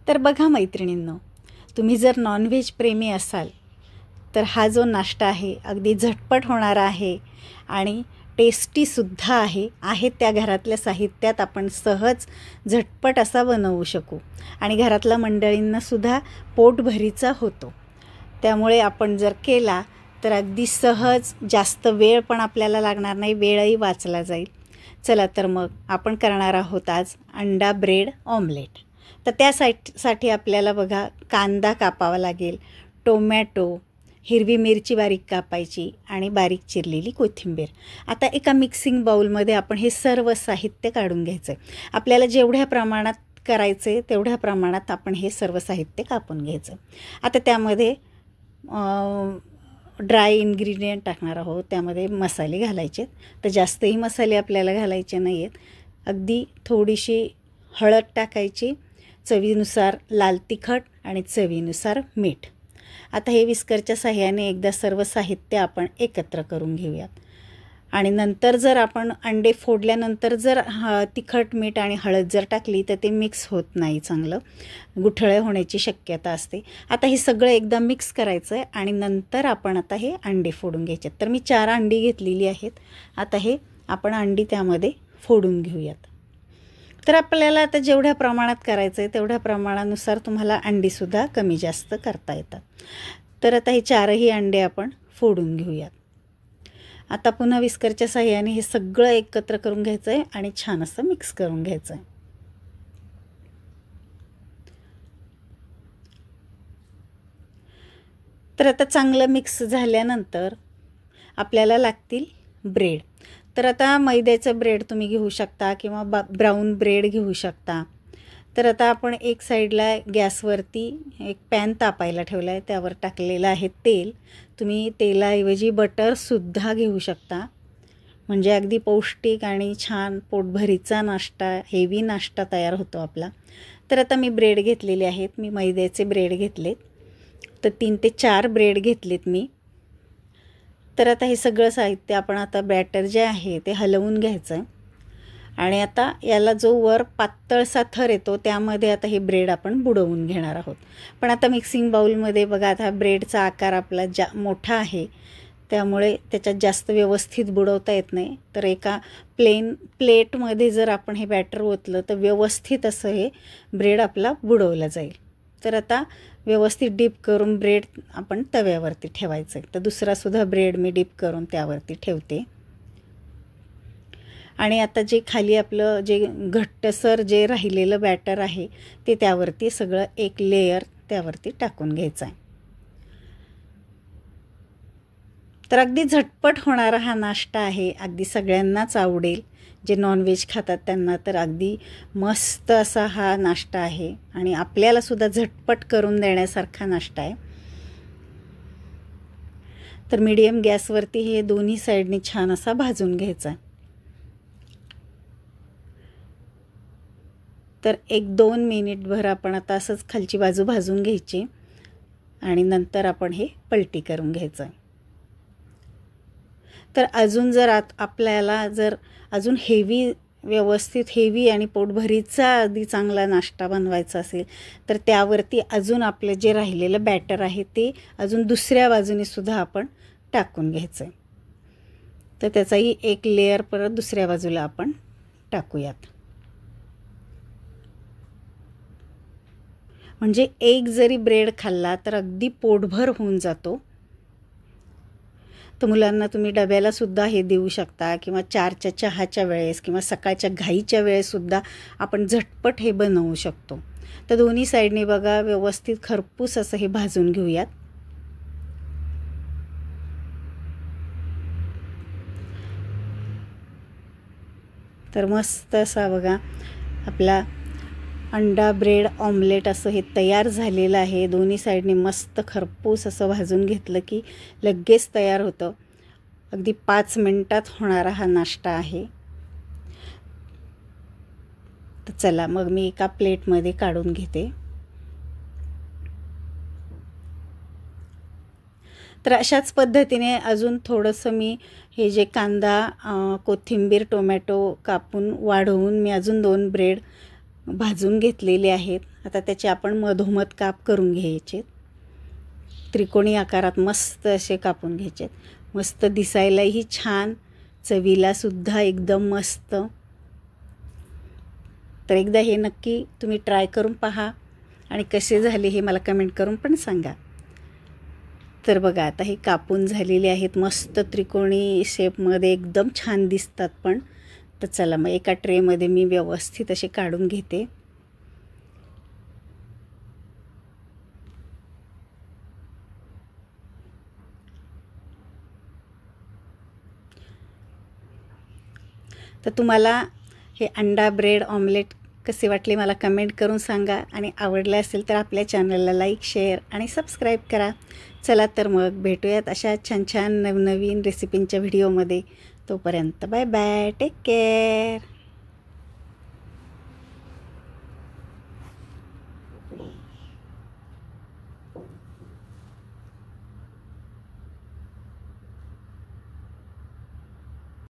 तर बघा मैत्रिणींनो, तुम्ही जर नॉनव्हेज प्रेमी असाल तर हा जो नाश्ता आहे अगदी झटपट होणारा आहे आणि टेस्टीसुद्धा आहे त्या घरातल्या साहित्यात आपण सहज झटपट असा बनवू शकू आणि घरातल्या मंडळींनासुद्धा पोटभरीचा होतो. त्यामुळे आपण जर केला तर अगदी सहज, जास्त वेळ पण आपल्याला लागणार नाही, वेळही वाचला जाईल. चला तर मग आपण करणार आहोत आज अंडा ब्रेड ऑमलेट. तर त्यासाठी आपल्याला बघा कांदा कापावा लागेल, टोमॅटो, हिरवी मिरची बारीक कापायची आणि बारीक चिरलेली कोथिंबीर. आता एका मिक्सिंग बाउलमध्ये आपण हे सर्व साहित्य काढून घ्यायचं आहे. आपल्याला जेवढ्या प्रमाणात करायचं आहे तेवढ्या प्रमाणात आपण हे सर्व साहित्य कापून घ्यायचं. आता त्यामध्ये ड्राय इन्ग्रेडियंट टाकणार आहोत, त्यामध्ये मसाले घालायचे. तर जास्तही मसाले आपल्याला घालायचे नाही आहेत. अगदी थोडीशी हळद टाकायची, चवीनुसार लाल तिखट आणि चवीनुसार मीठ. आता हे विस्करच्या साह्याने एकदा सर्व साहित्य आपण एकत्र करून घेऊयात आणि नंतर जर आपण अंडे फोडल्यानंतर जर तिखट, मीठ आणि हळद जर टाकली तर ते मिक्स होत नाही, चांगलं गुठळे होण्याची शक्यता असते. आता हे सगळं एकदा मिक्स करायचं आहे आणि नंतर आपण आता हे अंडे फोडून घ्यायचे. तर मी 4 अंडी घेतलेली आहेत. आता हे आपण अंडी त्यामध्ये फोडून घेऊयात. तर आपल्याला आता जेवढ्या प्रमाणात करायचं आहे तेवढ्या प्रमाणानुसार तुम्हाला अंडीसुद्धा कमी जास्त करता येतात. तर आता हे 4ही अंडे आपण फोडून घेऊयात. आता पुन्हा विस्करच्या साह्याने हे सगळं एकत्र करून घ्यायचं आहे आणि छान असं मिक्स करून घ्यायचं आहे. तर आता चांगलं मिक्स झाल्यानंतर आपल्याला लागतील ब्रेड. तर आता मैद्याचं ब्रेड तुम्ही घेऊ शकता किंवा ब्राऊन ब्रेड घेऊ शकता. तर आता आपण एक साईडला गॅसवरती एक पॅन तापायला ठेवला आहे, त्यावर टाकलेलं आहे तेल. तुम्ही तेलाऐवजी बटरसुद्धा घेऊ शकता, म्हणजे अगदी पौष्टिक आणि छान पोटभरीचा नाश्ता, हेवी नाश्ता तयार होतो आपला. तर आता मी ब्रेड घेतलेले आहेत, मी मैद्याचे ब्रेड घेतलेत. तर 3 ते 4 ब्रेड घेतलेत मी. तर आता हे सगळं साहित्य आपण आता बॅटर जे आहे ते हलवून घ्यायचं आहे आणि आता याला जो वर पातळसा थर येतो त्यामध्ये आता हे ब्रेड आपण बुडवून घेणार आहोत. पण आता मिक्सिंग बाउलमध्ये बघा, आता ब्रेडचा आकार आपला मोठा आहे, त्यामुळे त्याच्यात जास्त व्यवस्थित बुडवता येत नाही. तर एका प्लेन प्लेटमध्ये जर आपण हे बॅटर ओतलं तर व्यवस्थित असं हे ब्रेड आपला बुडवलं जाईल. तर आता व्यवस्थित डिप करून ब्रेड आपण तव्यावरती ठेवायचं आहे. तर दुसरासुद्धा ब्रेड मी डिप करून त्यावरती ठेवते आणि आता जे खाली आपलं जे घट्टसर जे राहिलेलं बॅटर आहे ते त्यावरती सगळं एक लेयर त्यावरती टाकून घ्यायचं आहे. तर अगदी झटपट होणारा हा नाश्ता आहे, अगदी सगळ्यांनाच आवडेल. जे नॉनव्हेज खातात त्यांना तर अगदी मस्त असा हा नाश्ता आहे आणि आपल्यालासुद्धा झटपट करून देण्यासारखा नाश्ता आहे. तर मीडियम गॅसवरती हे दोन्ही साईडनी छान असा भाजून घ्यायचा आहे. तर 1-2 मिनिटभर आपण आता असंच खालची बाजू भाजून घ्यायची आणि नंतर आपण हे पलटी करून घ्यायचं आहे. तर अजून जर आपल्याला जर अजून व्यवस्थित हेवी आणि पोटभरीचा अगदी चांगला नाश्ता बनवायचा असेल तर त्यावरती अजून आपलं जे राहिलेलं बॅटर आहे ते अजून दुसऱ्या बाजूने सुद्धा आपण टाकून घ्यायचं आहे. तर त्याचाही एक लेयर परत दुसऱ्या बाजूला आपण टाकूयात. म्हणजे एक जरी ब्रेड खाल्ला तर अगदी पोटभर होऊन जातो. तर मुलांना तुम्ही डब्यालासुद्धा हे देऊ शकता किंवा 4च्या चहाच्या वेळेस किंवा सकाळच्या घाईच्या वेळेससुद्धा आपण झटपट हे बनवू शकतो. तर दोन्ही साईडने बघा व्यवस्थित खरपूस असं हे भाजून घेऊयात. तर मस्त असा बघा आपला अंडा ब्रेड ऑमलेट असं हे तयार झालेलं आहे. दोन्ही साईडने मस्त खरपूस असं भाजून घेतलं की लगेच तयार होतं. अगदी 5 मिनिटात होणारा हा नाश्ता आहे. तर चला मग मी एका प्लेटमध्ये काढून घेते. तर अशाच पद्धतीने अजून थोडंसं मी हे जे कांदा, कोथिंबीर, टोमॅटो कापून वाढवून मी अजून 2 ब्रेड भाजून घेतलेले आहेत. आता त्याचे आपण मधोमध काप करून घ्यायचे, त्रिकोणी आकारात मस्त असे कापून घ्यायचे, मस्त दिसायलाही छान, चवीलासुद्धा एकदम मस्त. तर एकदा हे नक्की तुम्ही ट्राय करून पहा आणि कसे झाले हे मला कमेंट करून पण सांगा. तर बघा आता हे कापून झालेले आहेत, मस्त त्रिकोणी शेपमध्ये एकदम छान दिसतात पण. तर चला मग एका ट्रेमध्ये मी व्यवस्थित असे काढून घेते. तर तुम्हाला हे अंडा ब्रेड ऑमलेट कसे वाटले मला कमेंट करून सांगा आणि आवडले असेल तर आपल्या चॅनलला लाईक, शेअर आणि सबस्क्राईब करा. चला तर मग भेटूयात अशा छान छान नवनवीन रेसिपींच्या व्हिडिओमध्ये. तोपर्यंत बाय बाय, टेक केअर.